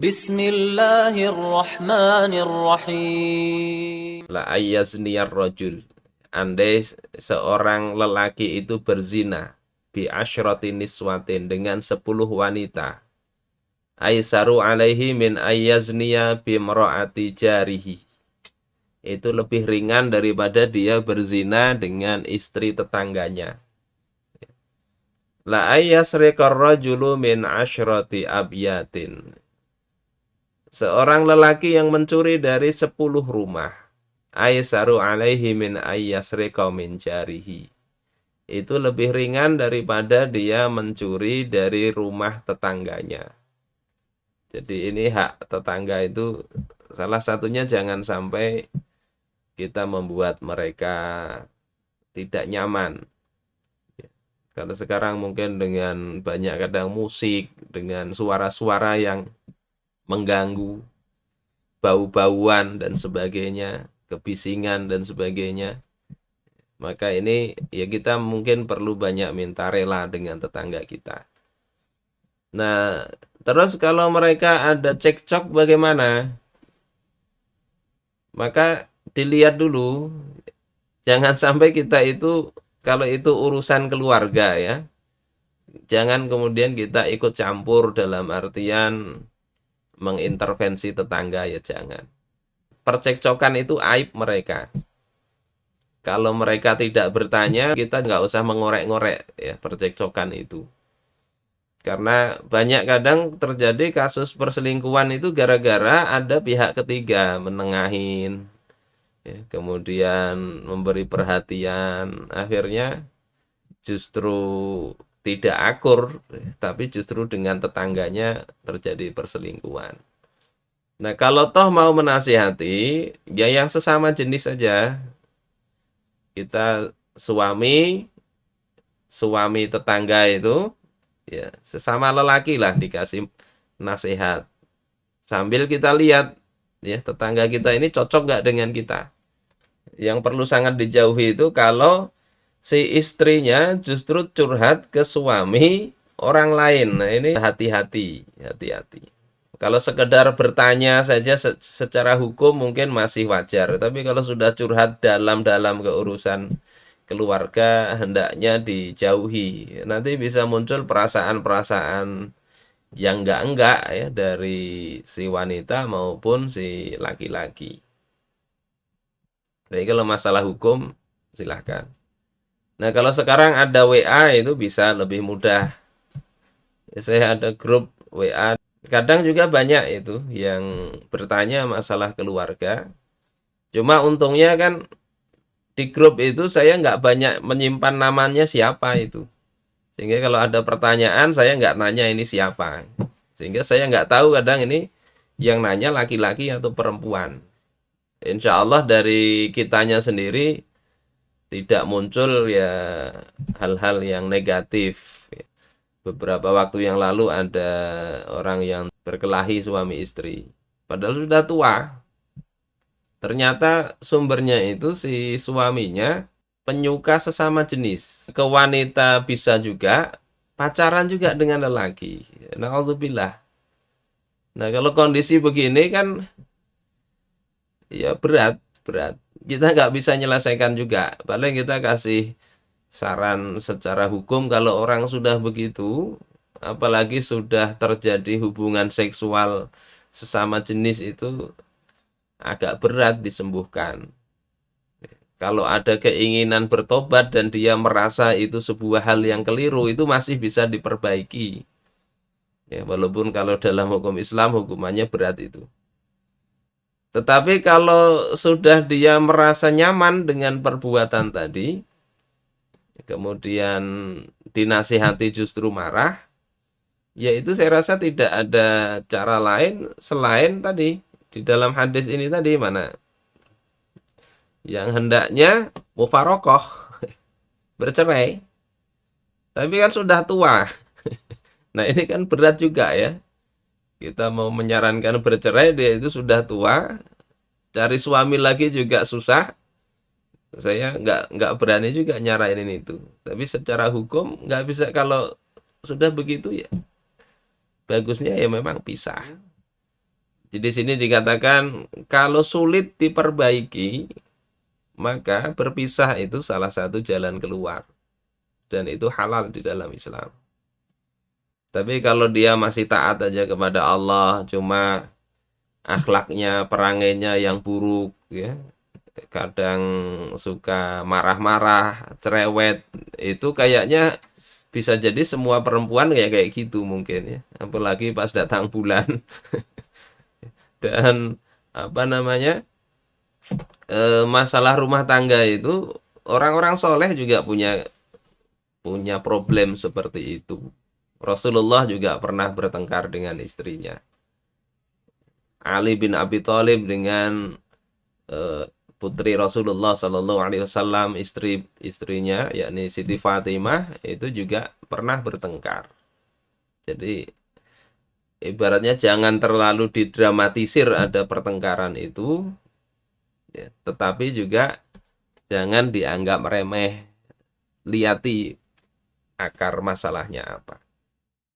Bismillahirrahmanirrahim. La ayyazniyar rajul. Andai seorang lelaki itu berzina bi asyrati niswatin dengan 10 wanita. Aisaru alaihi min ayyazniya bi mra'ati jarihi. Itu lebih ringan daripada dia berzina dengan istri tetangganya. La ayyasriqar rajulu min asyrati abyatin. Seorang lelaki yang mencuri dari 10 rumah. Aisaru alaihi min ayyasriqa min jarihi. Itu lebih ringan daripada dia mencuri dari rumah tetangganya. Jadi ini hak tetangga itu salah satunya jangan sampai kita membuat mereka tidak nyaman. Kalau sekarang mungkin dengan banyak kadang musik, dengan suara-suara yang mengganggu, bau-bauan dan sebagainya, kebisingan dan sebagainya. Maka ini ya kita mungkin perlu banyak minta rela dengan tetangga kita. Nah, terus kalau mereka ada cekcok bagaimana? Maka dilihat dulu, jangan sampai kita itu, kalau itu urusan keluarga ya, jangan kemudian kita ikut campur dalam artian mengintervensi tetangga, ya jangan. Percekcokan itu aib mereka. Kalau mereka tidak bertanya, kita nggak usah mengorek-ngorek ya percekcokan itu. Karena banyak kadang terjadi kasus perselingkuhan itu gara-gara ada pihak ketiga menengahin, ya, kemudian memberi perhatian, akhirnya justru tidak akur, tapi justru dengan tetangganya terjadi perselingkuhan. Nah, kalau toh mau menasihati, ya yang sesama jenis saja. Kita suami tetangga itu, ya sesama lelaki lah dikasih nasihat. Sambil kita lihat, ya tetangga kita ini cocok nggak dengan kita. Yang perlu sangat dijauhi itu kalau si istrinya justru curhat ke suami orang lain. Nah ini hati-hati, hati-hati. Kalau sekedar bertanya saja secara hukum mungkin masih wajar. Tapi kalau sudah curhat dalam-dalam keurusan keluarga, hendaknya dijauhi. Nanti bisa muncul perasaan-perasaan yang enggak ya dari si wanita maupun si laki-laki. Jadi kalau masalah hukum silahkan. Nah kalau sekarang ada WA itu bisa lebih mudah. Saya ada grup WA. Kadang juga banyak itu yang bertanya masalah keluarga. Cuma untungnya kan di grup itu saya nggak banyak menyimpan namanya siapa itu. Sehingga kalau ada pertanyaan saya nggak nanya ini siapa. Sehingga saya nggak tahu kadang ini yang nanya laki-laki atau perempuan. Insya Allah dari kitanya sendiri tidak muncul ya hal-hal yang negatif. Beberapa waktu yang lalu ada orang yang berkelahi suami istri. Padahal sudah tua. Ternyata sumbernya itu si suaminya penyuka sesama jenis. Ke wanita bisa juga, pacaran juga dengan lelaki. Na'udzubillah. Nah kalau kondisi begini kan ya berat. Kita nggak bisa menyelesaikan juga. Paling kita kasih saran secara hukum kalau orang sudah begitu, apalagi sudah terjadi hubungan seksual sesama jenis itu agak berat disembuhkan. Kalau ada keinginan bertobat dan dia merasa itu sebuah hal yang keliru, itu masih bisa diperbaiki. Ya, walaupun kalau dalam hukum Islam hukumannya berat itu. Tetapi kalau sudah dia merasa nyaman dengan perbuatan tadi, kemudian dinasihati justru marah, ya itu saya rasa tidak ada cara lain selain tadi di dalam hadis ini tadi mana yang hendaknya mufarokoh, bercerai, tapi kan sudah tua. Nah ini kan berat juga ya, kita mau menyarankan bercerai, dia itu sudah tua, cari suami lagi juga susah. Saya nggak berani juga nyaranin itu, tapi secara hukum nggak bisa. Kalau sudah begitu ya bagusnya ya memang pisah. Jadi di sini dikatakan kalau sulit diperbaiki, maka berpisah itu salah satu jalan keluar dan itu halal di dalam Islam. Tapi kalau dia masih taat aja kepada Allah, cuma akhlaknya, perangainya yang buruk, ya, kadang suka marah-marah, cerewet, itu kayaknya bisa jadi semua perempuan kayak kayak gitu mungkin ya. Apalagi pas datang bulan. Dan apa namanya? Masalah rumah tangga itu orang-orang soleh juga punya punya problem seperti itu. Rasulullah juga pernah bertengkar dengan istrinya. Ali bin Abi Thalib dengan eh, putri Rasulullah Shallallahu Alaihi Wasallam, istrinya yakni Siti Fatimah itu juga pernah bertengkar. Jadi ibaratnya jangan terlalu didramatisir ada pertengkaran itu, ya, tetapi juga jangan dianggap remeh. Lihati akar masalahnya apa.